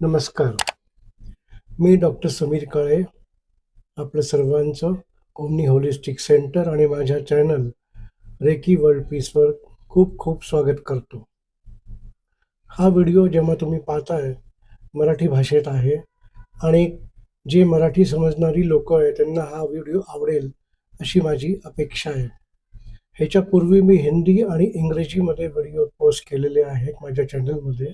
नमस्कार. मी डॉक्टर समीर काळे आपलं सर्वांचं ओमनी होलिस्टिक सेंटर आणि माझ्या चॅनल रेकी वर्ल्ड पीसवर खूप खूप स्वागत करतो. हा व्हिडिओ जेव्हा तुम्ही पाहताय मराठी भाषेत आहे आणि जे मराठी समजणारी लोक आहे त्यांना हा व्हिडिओ आवडेल अशी माझी अपेक्षा आहे. ह्याच्यापूर्वी मी हिंदी आणि इंग्रजीमध्ये व्हिडिओ पोस्ट केलेले आहेत माझ्या चॅनलमध्ये,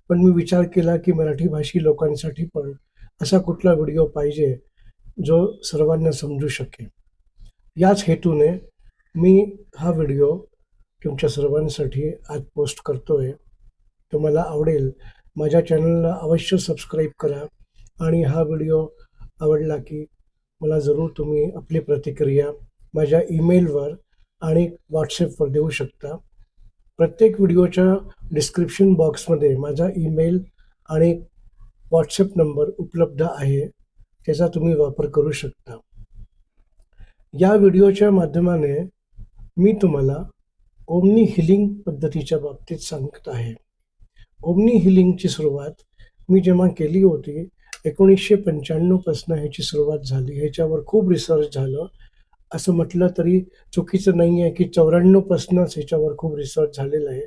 पण मी विचार केला की मराठी भाषी लोकांसाठी पण असा कुठला व्हिडिओ पाहिजे जो सर्वांना समजू शकेल. याच हेतूने मी हा व्हिडिओ तुमच्या सर्वांसाठी आज पोस्ट करतोय. तुम्हाला आवडेल. माझ्या चॅनलला अवश्य सबस्क्राईब करा आणि हा व्हिडिओ आवडला की मला जरूर तुम्ही आपली प्रतिक्रिया माझ्या ईमेलवर आणि व्हॉट्सॲपवर देऊ शकता. प्रत्येक व्हिडिओच्या डिस्क्रिप्शन बॉक्समध्ये माझा ईमेल आणि व्हॉट्सॲप नंबर उपलब्ध आहे, त्याचा तुम्ही वापर करू शकता. या व्हिडिओच्या माध्यमाने मी तुम्हाला ओमनी हिलिंग पद्धतीच्या बाबतीत सांगत आहे. ओमनी हिलिंगची सुरुवात मी जेव्हा केली होती 1995 पासून ह्याची सुरुवात झाली. ह्याच्यावर खूप रिसर्च झालं. असं म्हटलं तरी चुकीचं नाही आहे की 94 पासूनच ह्याच्यावर खूप रिसर्च झालेला आहे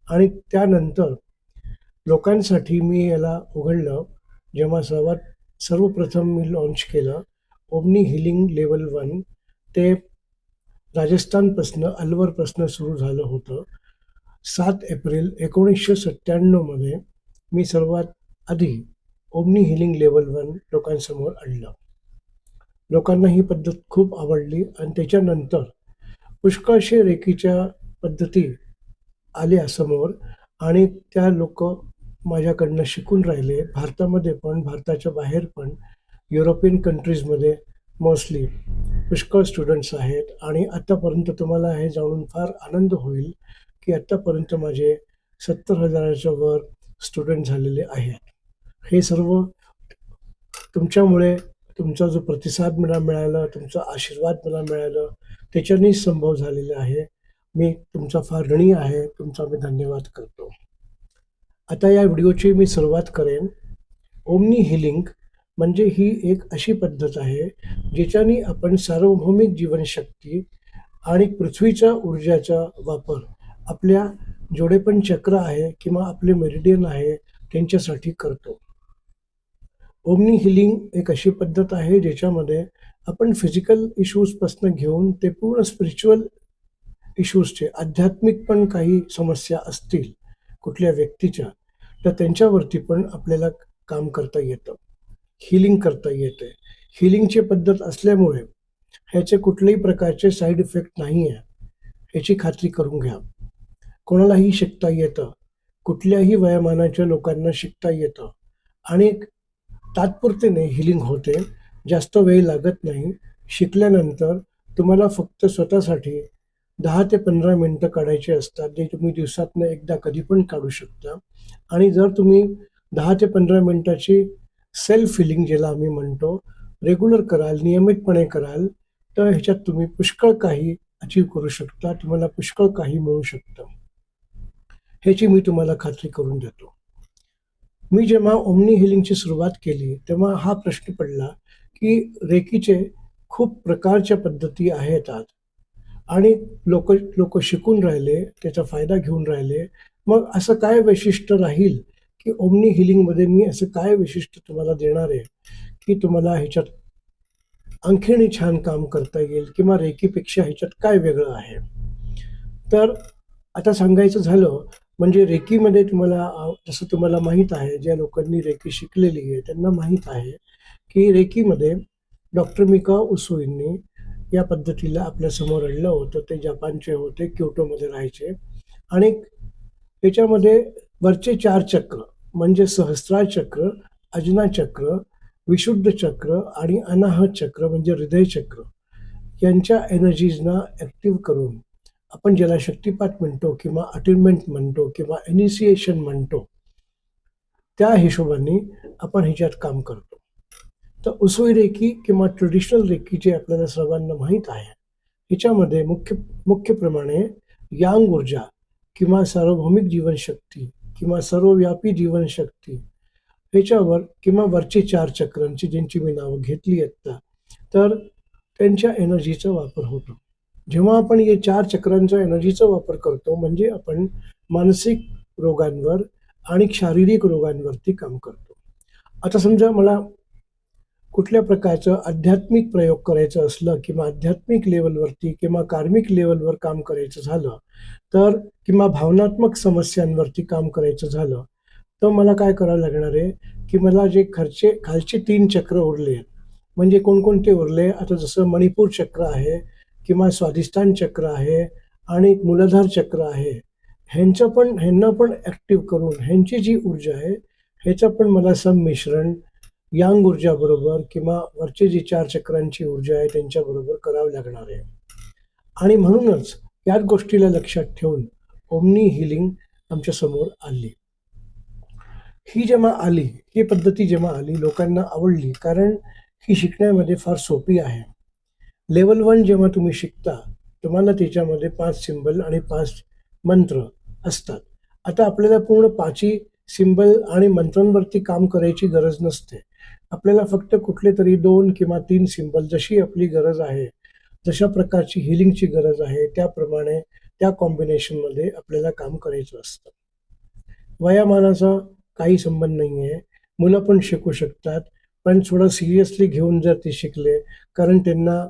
आणि त्यानंतर लोकांसाठी मी याला उघडलं. जेव्हा सर्वप्रथम मी लॉन्च केलं ओमनी हिलिंग लेवल 1, ते राजस्थानपासून अलवरपासून सुरू झालं होतं. 7 एप्रिल 1997 मध्ये मी सर्वात आधी ओमनी हिलिंग लेवल 1 लोकांसमोर आणलं. लोकांना ही पद्धत खूप आवडली आणि त्याच्यानंतर पुष्कळशे रेकीच्या पद्धती आल्या समोर आणि त्या लोक माझ्याकडनं शिकून राहिले. भारतामध्ये पण, भारताच्या बाहेर पण, युरोपियन कंट्रीजमध्ये मोस्टली पुष्कळ स्टुडंट्स आहेत आणि आत्तापर्यंत तुम्हाला हे जाणून फार आनंद होईल की आत्तापर्यंत माझे 70,000च्या वर स्टुडंट झालेले आहेत. हे सर्व तुमच्यामुळे, तुमचा जो प्रतिसाद मला मिळाला, तुमचा आशीर्वाद मला मिळालं, त्याच्यानेच संभव झालेलं आहे. मी तुमचा फार ऋणी आहे. तुमचा मी धन्यवाद करतो. आता या व्हिडिओची मी सुरुवात करेन. ओमनी हिलिंग म्हणजे ही एक अशी पद्धत आहे ज्याच्याने आपण सार्वभौमिक जीवनशक्ती आणि पृथ्वीच्या ऊर्जाचा वापर आपल्या जेवढे पण चक्र आहे किंवा आपले मेरिडियन आहे त्यांच्यासाठी करतो. ओमनी हिलिंग एक अशी पद्धत आहे ज्याच्यामध्ये आपण फिजिकल इश्यूजपासून घेऊन ते पूर्ण स्पिरिच्युअल इश्यूजचे, आध्यात्मिक पण काही समस्या असतील कुठल्या व्यक्तीच्या, तर त्यांच्यावरती पण आपल्याला काम करता येतं, हिलिंग करता येते. हिलिंगची पद्धत असल्यामुळे ह्याचे कुठल्याही प्रकारचे साईड इफेक्ट नाही आहे, ह्याची खात्री करून घ्या. कोणालाही शिकता येतं, कुठल्याही वयोमानाच्या लोकांना शिकता येतं आणि तात्पुरतेने हिलिंग होते. जास्त वेळ लागत नाही. शिकल्यानंतर तुम्हाला फक्त स्वतःसाठी 10 ते 15 मिनिटं काढायचे असतात, जे तुम्ही दिवसातनं एकदा कधी पण काढू शकता. आणि जर तुम्ही 10 ते 15 मिनिटाची सेल्फ हिलिंग ज्याला आम्ही म्हणतो रेग्युलर कराल, नियमितपणे कराल, तर ह्याच्यात तुम्ही पुष्कळ काही अचीव करू शकता. तुम्हाला पुष्कळ काही मिळू शकतं, ह्याची मी तुम्हाला खात्री करून देतो. मी जेव्हा ओमनी हिलिंगची सुरुवात केली तेव्हा हा प्रश्न पडला की रेकीचे खूप प्रकारच्या पद्धती आहेत आज आणि लोक शिकून राहिले, त्याचा फायदा घेऊन राहिले. मग असं काय वैशिष्ट्य राहील की ओमनी हिलिंगमध्ये मी असं काय वैशिष्ट्य तुम्हाला देणार आहे की तुम्हाला ह्याच्यात आणखीन छान काम करता येईल किंवा रेकीपेक्षा ह्याच्यात काय वेगळं आहे. तर आता सांगायचं झालं म्हणजे रेकीमध्ये तुम्हाला जसं तुम्हाला माहीत आहे, ज्या लोकांनी रेकी शिकलेली आहे त्यांना माहीत आहे की रेकीमध्ये डॉक्टर मिका उसुईंनी या पद्धतीला आपल्यासमोर आणलं होतं. ते जपानचे होते, क्योटोमध्ये राहायचे आणि त्याच्यामध्ये वरचे 4 चक्र म्हणजे सहस्रार चक्र, अजना चक्र, विशुद्ध चक्र आणि अनाहत चक्र म्हणजे हृदय चक्र यांच्या एनर्जीजना ॲक्टिव्ह करून आपण ज्याला शक्तिपात म्हणतो किंवा अटेनमेंट म्हणतो किंवा इनिशिएशन म्हणतो, त्या हिशोबाने आपण ह्याच्यात काम करतो. तर उसुई रेकी किंवा ट्रेडिशनल रेकी जे आपल्याला सर्वांना माहीत आहे, ह्याच्यामध्ये मुख्यप्रमाणे यांग ऊर्जा किंवा सार्वभौमिक जीवनशक्ती किंवा सर्वव्यापी जीवनशक्ती ह्याच्यावर किंवा वरचे 4 चक्रांची ज्यांची मी नावं घेतली आत्ता, तर त्यांच्या एनर्जीचा वापर होतो. जेव्हा आपण हे 4 चक्रांच्या एनर्जीचा वापर करतो, म्हणजे आपण मानसिक रोगांवर आणि शारीरिक रोगांवरती काम करतो. आता समजा मला कुठल्या प्रकारचं आध्यात्मिक प्रयोग करायचं असलं किंवा आध्यात्मिक लेव्हलवरती किंवा कार्मिक लेव्हलवर काम करायचं झालं, तर किंवा भावनात्मक समस्यांवरती काम करायचं झालं, तर मला काय करावं लागणार आहे, की मला जे खालचे 3 चक्र उरले आहेत, म्हणजे कोणकोणते उरले? आता जसं मणिपूर चक्र आहे किंवा स्वाधिष्ठान चक्र आहे आणि मूलाधार चक्र आहे. ह्यांना पण ॲक्टिव्ह करून ह्यांची जी ऊर्जा आहे, ह्याचं पण मला संमिश्रण यांग ऊर्जाबरोबर किंवा वरचे जी 4 चक्रांची ऊर्जा आहे त्यांच्याबरोबर करावी लागणार आहे. आणि म्हणूनच याच गोष्टीला लक्षात ठेवून ओमनी हिलिंग आमच्या समोर आली. ही जेव्हा आली, ही पद्धती जेव्हा आली, लोकांना आवडली, कारण ही शिकण्यामध्ये फार सोपी आहे. लेव्हल 1 जेव्हा तुम्ही शिकता, तुम्हाला त्याच्यामध्ये 5 सिम्बल आणि 5 मंत्र असतात. आता आपल्याला पूर्ण 5ही सिम्बल आणि मंत्रांवरती काम करायची गरज नसते. आपल्याला फक्त कुठलेतरी 2 किंवा 3 सिम्बल, जशी आपली गरज आहे, जशा प्रकारची हिलिंगची गरज आहे, त्याप्रमाणे त्या कॉम्बिनेशनमध्ये आपल्याला काम करायचं असतं. वयामानाचा काही संबंध नाही आहे. मुलं पण शिकू शकतात, पण थोडं सिरियसली घेऊन जर ते शिकले, कारण त्यांना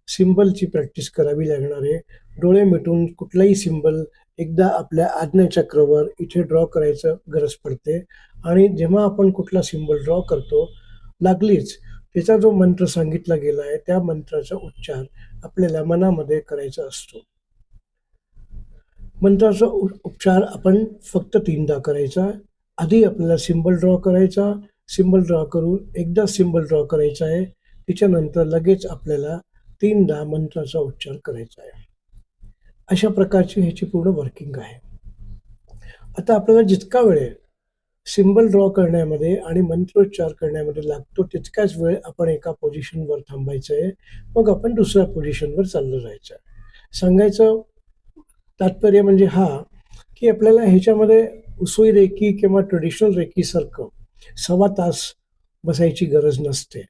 सिम्बलची प्रॅक्टिस करावी लागणार आहे. डोळे मिटून कुठलाही सिम्बल एकदा आपल्या आज्ञाचक्रावर इथे ड्रॉ करायचं गरज पडते आणि जेव्हा आपण कुठला सिम्बल ड्रॉ करतो, लागलीच त्याचा जो मंत्र सांगितला गेला आहे, त्या मंत्राचा उच्चार आपल्याला मनामध्ये करायचा असतो. मंत्राचा उच्चार आपण फक्त 3दा करायचा. आधी आपल्याला सिम्बल ड्रॉ करायचा, सिम्बल ड्रॉ करून एकदा सिम्बल ड्रॉ करायचा आहे, त्याच्यानंतर लगेच आपल्याला 3दा मंत्राचा उच्चार करायचा आहे. अशा प्रकारची ह्याची पूर्ण वर्किंग आहे. आता आपल्याला जितका वेळ सिम्बल ड्रॉ करण्यामध्ये आणि मंत्रोच्चार करण्यामध्ये लागतो, तितकाच वेळ आपण एका पोझिशनवर थांबायचं आहे. मग आपण दुसऱ्या पोझिशनवर चाललं जायचं आहे. सांगायचं तात्पर्य म्हणजे हा, की आपल्याला ह्याच्यामध्ये उसुई रेकी किंवा ट्रेडिशनल रेकीसारखं 1.25 तास बसायची गरज नसते.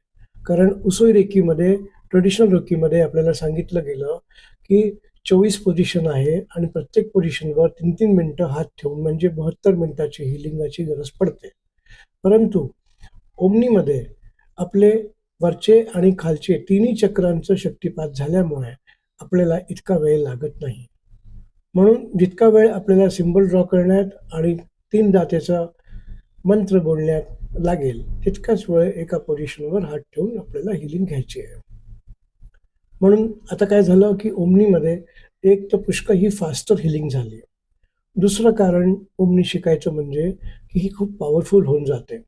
कारण उसुई रेकीमध्ये, ट्रेडिशनल रेकीमध्ये आपल्याला सांगितलं गेलं, की 24 पोझिशन आहे आणि प्रत्येक पोझिशनवर 3-3 मिनिटं हात ठेवून म्हणजे 72 मिनिटाची हिलिंगाची गरज पडते. परंतु ओमनीमध्ये आपले वरचे आणि खालचे तिन्ही चक्रांचं शक्तिपात झाल्यामुळे आपल्याला इतका वेळ लागत नाही. म्हणून जितका वेळ आपल्याला सिम्बल ड्रॉ करण्यात आणि 3दा त्याचा मंत्र बोलण्यात लागेल, तितकाच वेळ एका पोझिशनवर हात ठेवून आपल्याला हिलिंग घ्यायची आहे. म्हणून आता काय झालं, की ओमनीमध्ये एक तर पुष्कळ ही फास्टर हिलिंग झाली. दुसरं कारण ओमनी शिकायचं म्हणजे, की ही खूप पॉवरफुल होऊन जाते.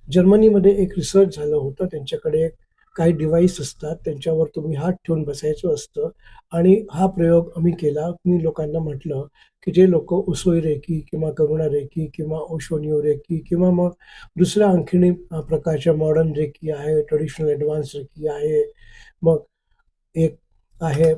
जर्मनीमध्ये एक रिसर्च झालं होतं. त्यांच्याकडे काही डिव्हाइस असतात, त्यांच्यावर तुम्ही हात ठेवून बसायचं असतं आणि हा प्रयोग आम्ही केला. मी लोकांना म्हटलं, की जे लोकं उसोई रेकी किंवा करुणा रेकी किंवा ओशोनियो रेकी किंवा मग दुसऱ्या आणखीन प्रकारच्या मॉडर्न रेकी आहे, ट्रेडिशनल ॲडव्हान्स रेकी आहे. मग एक आहे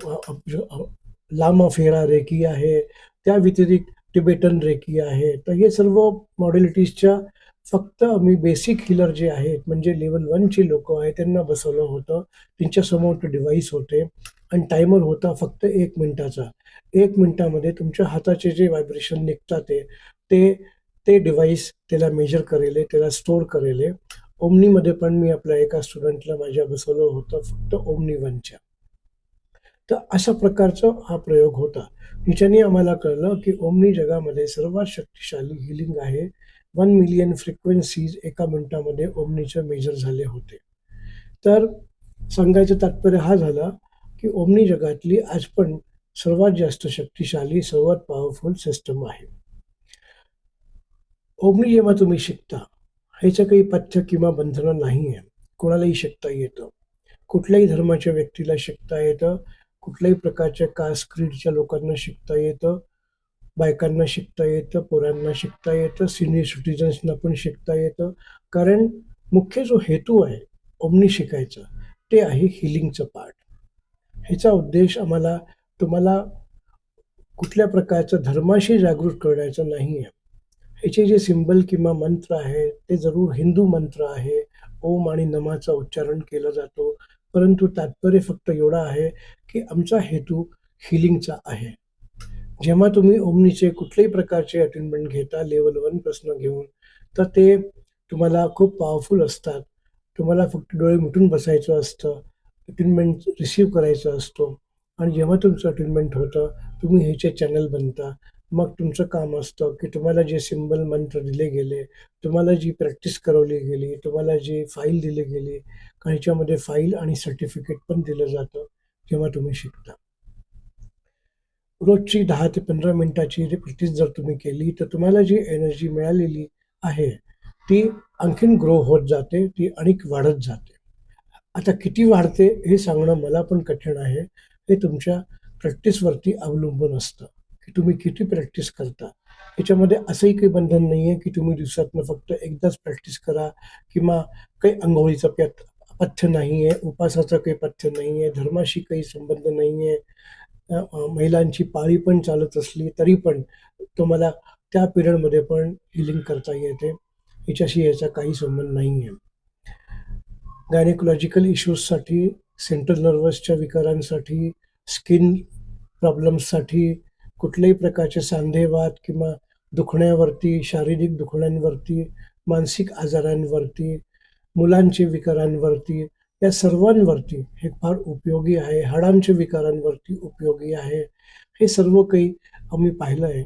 लामा फेरा रेकी आहे. त्या व्यतिरिक्त टिबेटन रेकी आहे. तर हे सर्व मॉडॅलिटीजच्या फक्त आम्ही बेसिक हिलर जे आहेत, म्हणजे लेव्हल 1 ची लोकं आहेत, त्यांना बसवलं होतं. त्यांच्यासमोर ते डिव्हाइस होते आणि टायमर होता फक्त 1 मिनिटाचा. 1 मिनिटामध्ये तुमच्या हाताचे जे व्हायब्रेशन निघतात ते ते डिव्हाइस त्याला मेजर करेल, त्याला स्टोअर करेल. ओमनीमध्ये पण मी आपल्या एका स्टुडंटला माझ्या बसवलं होतं फक्त ओमनी 1च्या. तर अशा प्रकारचा हा प्रयोग होता. ह्याच्याने आम्हाला कळलं, की ओमनी जगामध्ये सर्वात शक्तिशाली हिलिंग आहे. 1 मिलियन फ्रिक्वेन्सीज एका मिनिटामध्ये ओमनीचे मेजर झाले होते. तर सांगायचं तात्पर्य हा झाला, की ओमनी जगातली आज पण सर्वात जास्त शक्तिशाली, सर्वात पॉवरफुल सिस्टम आहे. ओमनी जेव्हा तुम्ही शिकता, ह्याचं काही पथ्य किंवा बंधनं नाही आहे. कोणालाही शिकता येतं. कुठल्याही धर्माच्या व्यक्तीला शिकता येतं. कुठल्याही प्रकारच्या कास्ट क्रीडच्या लोकांना शिकता येतं. बायकांना शिकता येतं, पोरांना शिकता येतं, सिनियर सिटिझन्सना पण शिकता येतं. कारण मुख्य जो हेतू आहे ओमनी शिकायचा, ते आहे हिलिंगचं पार्ट. ह्याचा उद्देश तुम्हाला कुठल्या प्रकारचं धर्माशी जागृत करण्याचा नाही आहे. ह्याचे जे सिंबल किंवा मंत्र आहे ते जरूर हिंदू मंत्र आहे. ओम आणि नमाचा उच्चारण केला जातो. परंतु तात्पर्य फक्त एवढा आहे, की आमचा हेतू हीलिंगचा आहे. जेव्हा तुम्ही ओमनीचे कुठल्याही प्रकारचे अटेन्डमेंट घेता लेव्हल 1 पासून घेऊन, तर ते तुम्हाला खूप पॉवरफुल असतात. तुम्हाला फक्त डोळे मिटून बसायचं असतं. अटेन्डमेंट रिसीव्ह करायचा असतो आणि जेव्हा तुमचं अटेन्डमेंट होतं, तुम्ही ह्याचे चॅनल बनता. मग तुमचं काम असतं, की तुम्हाला जे सिंबल मंत्र दिले गेले, तुम्हाला जी प्रॅक्टिस करवली गेली, तुम्हाला जी फाईल दिली गेली, ह्याच्यामध्ये फाईल आणि सर्टिफिकेट पण दिलं जातं, जेव्हा तुम्ही शिकता. रोजची 10 ते 15 मिनिटाची प्रॅक्टिस जर तुम्ही केली, तर तुम्हाला जी एनर्जी मिळालेली आहे, ती आणखीन ग्रो होत जाते, ती आणिक वाढत जाते. आता किती वाढते हे सांगणं मला पण कठीण आहे. हे तुमच्या प्रॅक्टिसवरती अवलंबून असतं, की तुम्ही किती प्रॅक्टिस करता. याच्यामध्ये असंही काही बंधन नाहीये, की तुम्ही दिवसातनं फक्त एकदाच प्रॅक्टिस करा किंवा काही अंघोळीचं पथ्य नाहीये, उपासाचं काही पथ्य नाहीये, धर्माशी काही संबंध नाहीये. महिलांची पाळी पण चालत असली तरी पण तुम्हाला त्या पिरियडमध्ये पण हीलिंग करता येते. हिच्याशी याचा काही संबंध नाहीये. गायनेकोलॉजिकल इश्यूजसाठी, सेंट्रल नर्व्हसच्या विकारांसाठी, स्किन प्रॉब्लेम्ससाठी, कुठल्याही प्रकारचे सांधेवात किंवा दुखण्यावरती, शारीरिक दुखण्यांवरती, मानसिक आजारांवरती, मुलांचे विकारांवरती, या सर्वांवरती हे फार उपयोगी आहे. हाडांच्या विकारांवरती उपयोगी आहे. हे सर्व काही आम्ही पाहिलं आहे.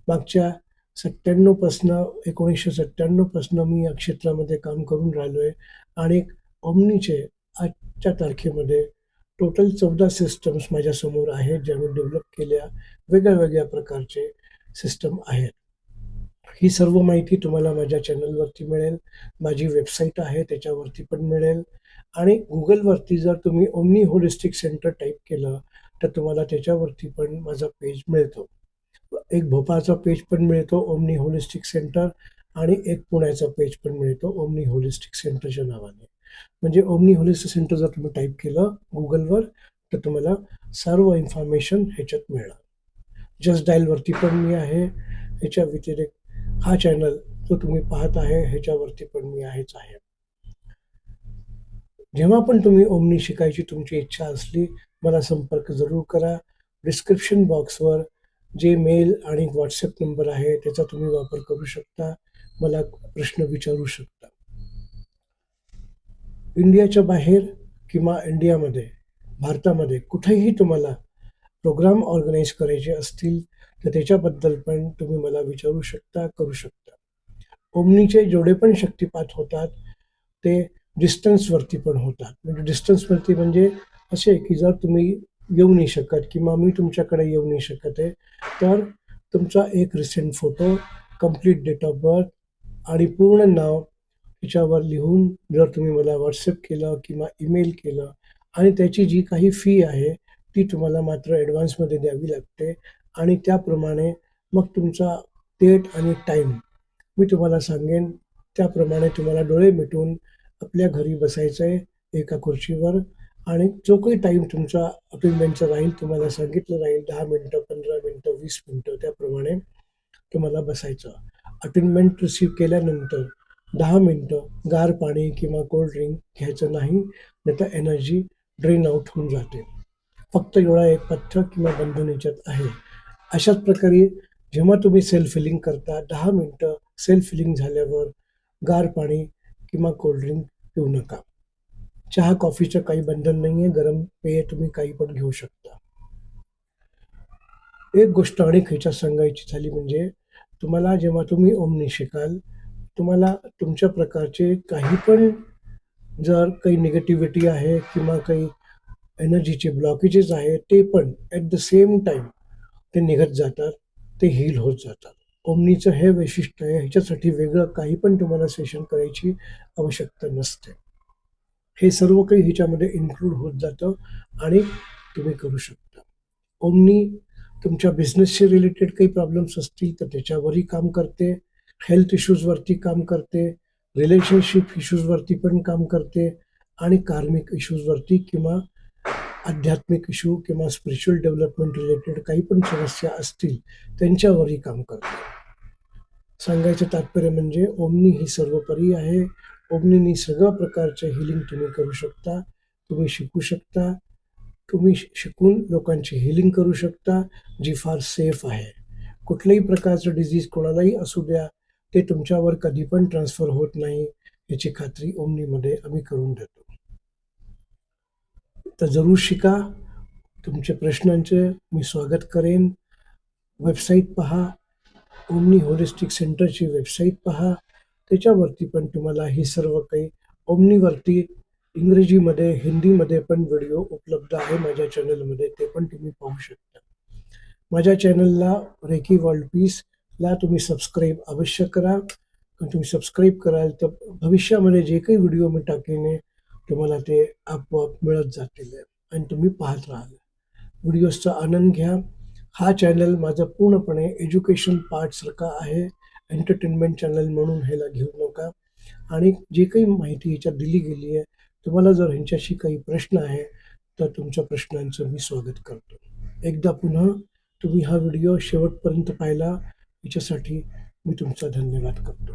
मागच्या 97 पासनं 1997 पासनं मी या क्षेत्रामध्ये काम करून राहिलो आहे आणि ओमनीचे आजच्या तारखेमध्ये टोटल 14 सिस्टम्स माझ्यासमोर आहेत, ज्या मी डेव्हलप केल्या. वेगळ्या-वेगळ्या प्रकारचे सिस्टम आहेत. ही सर्व माहिती तुम्हाला माझ्या चॅनलवरती मिळेल. माझी वेबसाईट आहे त्याच्यावरती पण मिळेल आणि Googleवरती जर तुम्ही ओमनी होलिस्टिक सेंटर टाइप केलं, तर तुम्हाला त्याच्यावरती पण माझा पेज मिळतो. एक भोपाळचा पेज पण मिळतो ओमनी होलिस्टिक सेंटर आणि एक पुण्याचा पेज पण मिळतो ओमनी होलिस्टिक सेंटरच्या नावाने. म्हणजे ओमनी होलिस्टिक सेंटर जर तुम्ही टाइप केलं Googleवर, तर तुम्हाला सर्व इन्फॉर्मेशन ह्याच्यात मिळणार. जस्ट डायलवरती पण मी आहे. ह्याच्या व्यतिरिक्त हा चॅनल जो तुम्ही पाहत आहे ह्याच्यावरती पण मी आहेच आहे. जेव्हा पण तुम्ही ओमनी शिकायची तुमची इच्छा असली, मला संपर्क जरूर करा. डिस्क्रिप्शन बॉक्सवर जे मेल आणि WhatsApp नंबर आहे त्याचा तुम्ही वापर करू शकता. मला प्रश्न विचारू शकता. इंडियाच्या बाहेर किंवा इंडियामध्ये, भारतामध्ये कुठेही तुम्हाला प्रोग्राम ऑर्गनाइज करायचे असतील, तर त्याच्याबद्दल पण तुम्ही मला विचारू शकता, करू शकता. ओमनीचे जेवढे पण शक्तिपात होतात, ते डिस्टन्सवरती पण होतात. म्हणजे डिस्टन्सवरती म्हणजे असे, की जर तुम्ही येऊ नाही शकत किंवा मी तुमच्याकडे येऊ नाही शकत आहे, तर तुमचा एक recent photo, complete date of birth आणि पूर्ण नाव तिच्यावर लिहून जर तुम्ही मला WhatsApp केलं किंवा ईमेल केलं आणि त्याची जी काही फी आहे, ती तुम्हाला मात्र ॲडव्हान्समध्ये द्यावी लागते आणि त्याप्रमाणे मग तुमचा डेट आणि टाईम मी तुम्हाला सांगेन. त्याप्रमाणे तुम्हाला डोळे मिटून आपल्या घरी बसायचं आहे एका खुर्चीवर आणि जो काही टाईम तुमचा अपॉइंटमेंटचा राहील, तुम्हाला सांगितलं राहील 10 मिनिटं, 15 मिनिटं, 20 मिनिटं, त्याप्रमाणे तुम्हाला बसायचं. अपॉइंटमेंट रिसीव्ह केल्यानंतर 10 मिनिटं गार पाणी किंवा कोल्ड ड्रिंक घ्यायचं नाही, नाहीतर एनर्जी ड्रेन आउट होऊन जाते. फक्त एवढा एक पथ्य किंवा बंधन याच्यात आहे. अशाच प्रकारे जेव्हा तुम्ही सेल्फ हिलिंग करता, 10 मिनिटं सेल्फ हिलिंग झाल्यावर गार पाणी किंवा कोल्ड ड्रिंक पिऊ नका. चहा, कॉफीचं काही बंधन नाहीये. गरम पेय तुम्ही काही पण घेऊ शकता. एक गोष्ट आणि ह्याच्यात सांगायची झाली म्हणजे तुम्हाला जेव्हा तुम्ही ओमनी शिकाल, तुम्हाला तुमच्या प्रकारचे काही पण जर काही निगेटिव्हिटी आहे किंवा काही एनर्जीचे ब्लॉकेजेस आहेत, ते पण ॲट द सेम टाईम ते निघत जातात, ते हील होत जातात. ओमनीचं हे वैशिष्ट्य आहे. ह्याच्यासाठी वेगळं काही पण तुम्हाला सेशन करायची आवश्यकता नसते. हे सर्व काही ह्याच्यामध्ये इन्क्लूड होत जातं आणि तुम्ही करू शकता. ओमनी तुमच्या बिझनेसशी रिलेटेड काही प्रॉब्लेम्स असतील तर त्याच्यावरही काम करते. हेल्थ इश्यूजवरती काम करते. रिलेशनशिप इश्यूजवरती पण काम करते आणि कार्मिक इश्यूजवरती किंवा आध्यात्मिक इश्यू किंवा स्पिरिच्युअल डेव्हलपमेंट रिलेटेड काही पण समस्या असतील त्यांच्यावरही काम करते. सांगायचं तात्पर्य म्हणजे ओमनी ही सर्वोपरी आहे. ओमनीनी सगळ्या प्रकारचे हिलिंग तुम्ही करू शकता, तुम्ही शिकू शकता, तुम्ही शिकून लोकांची हिलिंग करू शकता, जी फार सेफ आहे. कुठल्याही प्रकारचं डिझीज कोणालाही असू द्या, ते तुमच्यावर कधी पण ट्रान्सफर होत नाही, याची खात्री ओमनीमध्ये आम्ही करून देतो. तर जरूर शिका. तुमच्या प्रश्नांचे मी स्वागत करेन. वेबसाईट पहा, ओमनी होलिस्टिक सेंटरची वेबसाईट पहा. त्याच्यावरती पण तुम्हाला ही सर्व काही ओमनीवरती इंग्रजीमध्ये, हिंदीमध्ये पण व्हिडिओ उपलब्ध आहे माझ्या चॅनलमध्ये, ते पण तुम्ही पाहू शकता. माझ्या चॅनलला रेकी वर्ल्ड पीसला तुम्ही सबस्क्राईब अवश्य करा. तुम्ही सबस्क्राईब कराल तर भविष्यामध्ये जे काही व्हिडिओ मी टाकेन तुम्हाला ते आपोआप मिळत जातील आणि तुम्ही पाहत राहाल. व्हिडिओजचा आनंद घ्या. हा चॅनल माझा पूर्णपणे एज्युकेशन पार्टसारखा आहे. एंटरटेनमेंट चॅनल म्हणून ह्याला घेऊ नका. आणि जे काही माहिती ह्याच्यात दिली गेली आहे, तुम्हाला जर ह्यांच्याशी काही प्रश्न आहे तर तुमच्या प्रश्नांचं मी स्वागत करतो. एकदा पुन्हा तुम्ही हा व्हिडिओ शेवटपर्यंत पाहिला याच्यासाठी मी तुमचा धन्यवाद करतो.